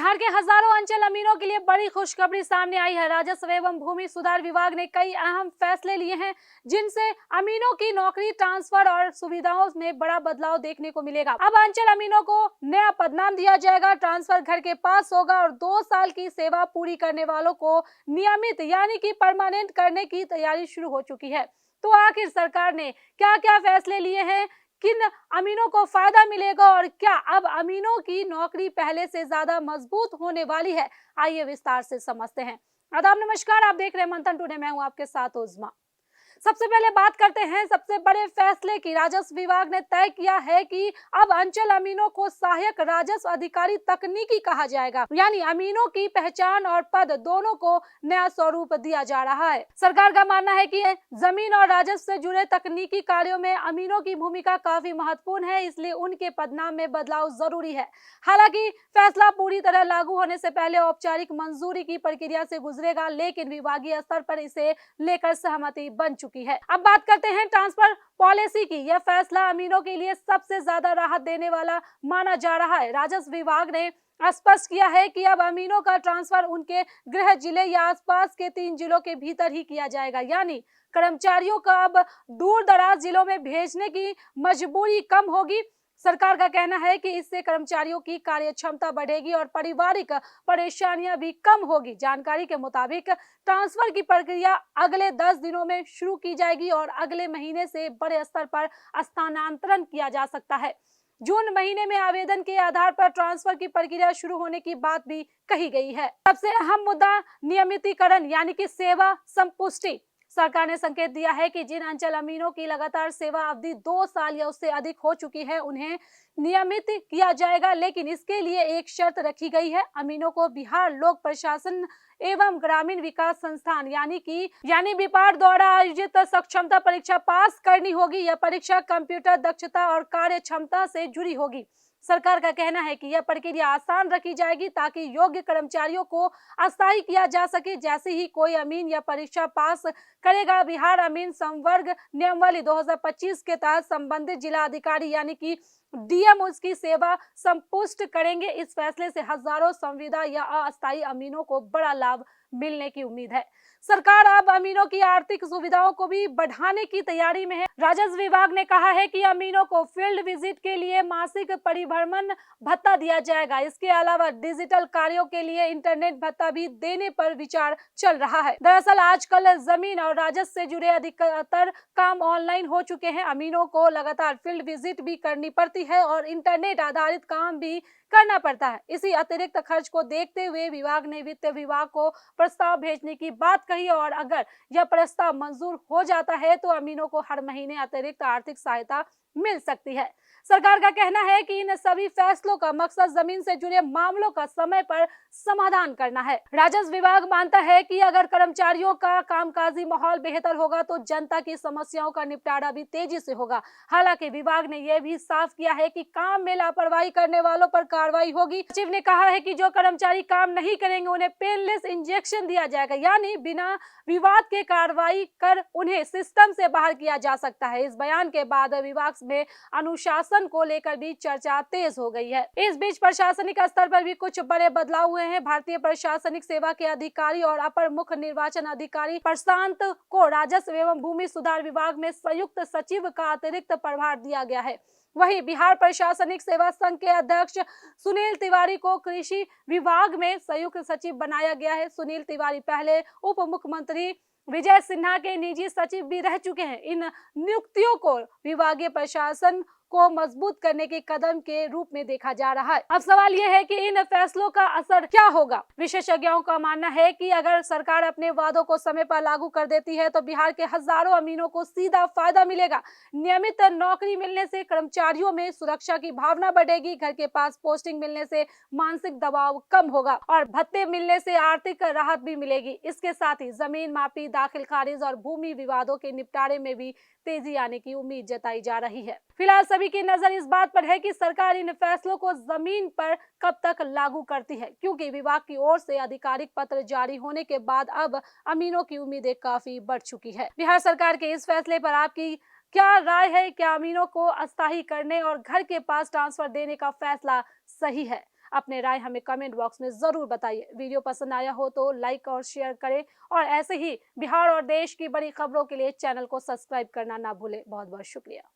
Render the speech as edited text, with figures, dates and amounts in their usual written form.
बिहार के हजारों अंचल अमीनों के लिए बड़ी खुशखबरी सामने आई है। राजस्व एवं भूमि सुधार विभाग ने कई अहम फैसले लिए हैं, जिनसे अमीनों की नौकरी ट्रांसफर और सुविधाओं में बड़ा बदलाव देखने को मिलेगा। अब अंचल अमीनों को नया पदनाम दिया जाएगा, ट्रांसफर घर के पास होगा और 2 साल की सेवा पूरी करने वालों को नियमित यानी कि परमानेंट करने की तैयारी शुरू हो चुकी है। तो आखिर सरकार ने क्या क्या फैसले लिए हैं, किन अमीनों को फायदा मिलेगा और क्या अब अमीनों की नौकरी पहले से ज्यादा मजबूत होने वाली है, आइए विस्तार से समझते हैं। आदाब, नमस्कार, आप देख रहे हैं मंथन टुडे, मैं हूं आपके साथ उज़मा। सबसे पहले बात करते हैं सबसे बड़े फैसले की। राजस्व विभाग ने तय किया है कि अब अंचल अमीनों को सहायक राजस्व अधिकारी तकनीकी कहा जाएगा, यानी अमीनों की पहचान और पद दोनों को नया स्वरूप दिया जा रहा है। सरकार का मानना है कि जमीन और राजस्व से जुड़े तकनीकी कार्यों में अमीनों की भूमिका काफी महत्वपूर्ण है, इसलिए उनके पदनाम में बदलाव जरूरी है। हालांकि फैसला पूरी तरह लागू होने से पहले औपचारिक मंजूरी की प्रक्रिया से गुजरेगा, लेकिन विभागीय स्तर पर इसे लेकर सहमति बन चुकी है। अब बात करते हैं ट्रांसफर पॉलिसी की। यह फैसला अमीनों के लिए सबसे ज्यादा राहत देने वाला माना जा रहा है। राजस्व विभाग ने स्पष्ट किया है कि अब अमीनों का ट्रांसफर उनके गृह जिले या आसपास के 3 जिलों के भीतर ही किया जाएगा, यानी कर्मचारियों का अब दूर दराज जिलों में भेजने की मजबूरी कम होगी। सरकार का कहना है कि इससे कर्मचारियों की कार्य क्षमता बढ़ेगी और पारिवारिक परेशानियां भी कम होगी। जानकारी के मुताबिक ट्रांसफर की प्रक्रिया अगले 10 दिनों में शुरू की जाएगी और अगले महीने से बड़े स्तर पर स्थानांतरण किया जा सकता है। जून महीने में आवेदन के आधार पर ट्रांसफर की प्रक्रिया शुरू होने की बात भी कही गई है। सबसे अहम मुद्दा नियमितीकरण यानी कि सेवा संपुष्टि। सरकार ने संकेत दिया है कि जिन अंचल अमीनों की लगातार सेवा अवधि 2 साल या उससे अधिक हो चुकी है, उन्हें नियमित किया जाएगा, लेकिन इसके लिए एक शर्त रखी गई है। अमीनों को बिहार लोक प्रशासन एवं ग्रामीण विकास संस्थान यानी बिपार द्वारा आयोजित सक्षमता परीक्षा पास करनी होगी। यह परीक्षा कंप्यूटर दक्षता और कार्य क्षमता से जुड़ी होगी। सरकार का कहना है कि यह प्रक्रिया आसान रखी जाएगी ताकि योग्य कर्मचारियों को अस्थायी किया जा सके। जैसे ही कोई अमीन यह परीक्षा पास करेगा, बिहार अमीन संवर्ग नियमावली 2025 के तहत संबंधित जिला अधिकारी यानी कि डीएम उसकी सेवा संपुष्ट करेंगे। इस फैसले से हजारों संविदा या अस्थायी अमीनों को बड़ा लाभ मिलने की उम्मीद है। सरकार अब अमीनों की आर्थिक सुविधाओं को भी बढ़ाने की तैयारी में है। राजस्व विभाग ने कहा है कि अमीनों को फील्ड विजिट के लिए मासिक परिभ्रमण भत्ता दिया जाएगा। इसके अलावा डिजिटल कार्यों के लिए इंटरनेट भत्ता भी देने पर विचार चल रहा है। दरअसल आजकल जमीन और राजस्व से जुड़े अधिकतर काम ऑनलाइन हो चुके हैं। अमीनों को लगातार फील्ड विजिट भी करनी पड़ती है और इंटरनेट आधारित काम भी करना पड़ता है। इसी अतिरिक्त खर्च को देखते हुए विभाग ने वित्त विभाग को प्रस्ताव भेजने की बात कही और अगर यह प्रस्ताव मंजूर हो जाता है तो अमीनों को हर महीने अतिरिक्त आर्थिक सहायता मिल सकती है। सरकार का कहना है कि इन सभी फैसलों का मकसद जमीन से जुड़े मामलों का समय पर समाधान करना है। राजस्व विभाग मानता है कि अगर कर्मचारियों का कामकाजी माहौल बेहतर होगा तो जनता की समस्याओं का निपटारा भी तेजी से होगा। हालांकि विभाग ने यह भी साफ किया है कि काम में लापरवाही करने वालों पर कार्रवाई होगी। सचिव ने कहा है कि जो कर्मचारी काम नहीं करेंगे उन्हें पेनलेस इंजेक्शन दिया जाएगा, यानी बिना विवाद के कार्रवाई कर उन्हें सिस्टम से बाहर किया जा सकता है। इस बयान के बाद विभाग में अनुशासन को लेकर भी चर्चा तेज हो गई है। इस बीच प्रशासनिक स्तर पर भी कुछ बड़े बदलाव हुए हैं। भारतीय प्रशासनिक सेवा के अधिकारी और अपर मुख्य निर्वाचन अधिकारी प्रशांत को राजस्व एवं भूमि सुधार विभाग में संयुक्त सचिव का अतिरिक्त प्रभार दिया गया है। वहीं बिहार प्रशासनिक सेवा संघ के अध्यक्ष सुनील तिवारी को कृषि विभाग में संयुक्त सचिव बनाया गया है। सुनील तिवारी पहले उप मुख्यमंत्री विजय सिन्हा के निजी सचिव भी रह चुके हैं। इन नियुक्तियों को विभागीय प्रशासन को मजबूत करने के कदम के रूप में देखा जा रहा है। अब सवाल यह है कि इन फैसलों का असर क्या होगा। विशेषज्ञों का मानना है कि अगर सरकार अपने वादों को समय पर लागू कर देती है तो बिहार के हजारों अमीनों को सीधा फायदा मिलेगा। नियमित नौकरी मिलने से कर्मचारियों में सुरक्षा की भावना बढ़ेगी, घर के पास पोस्टिंग मिलने से मानसिक दबाव कम होगा और भत्ते मिलने से आर्थिक राहत भी मिलेगी। इसके साथ ही जमीन मापी, दाखिल खारिज और भूमि विवादों के निपटारे में भी तेजी आने की उम्मीद जताई जा रही है। फिलहाल सभी की नजर इस बात पर है कि सरकार इन फैसलों को जमीन पर कब तक लागू करती है, क्योंकि विभाग की ओर से आधिकारिक पत्र जारी होने के बाद अब अमीनों की उम्मीदें काफी बढ़ चुकी है। बिहार सरकार के इस फैसले पर आपकी क्या राय है? क्या अमीनों को अस्थायी करने और घर के पास ट्रांसफर देने का फैसला सही है? अपने राय हमें कमेंट बॉक्स में जरूर बताइए। वीडियो पसंद आया हो तो लाइक और शेयर करें और ऐसे ही बिहार और देश की बड़ी खबरों के लिए चैनल को सब्सक्राइब करना ना भूलें। बहुत बहुत शुक्रिया।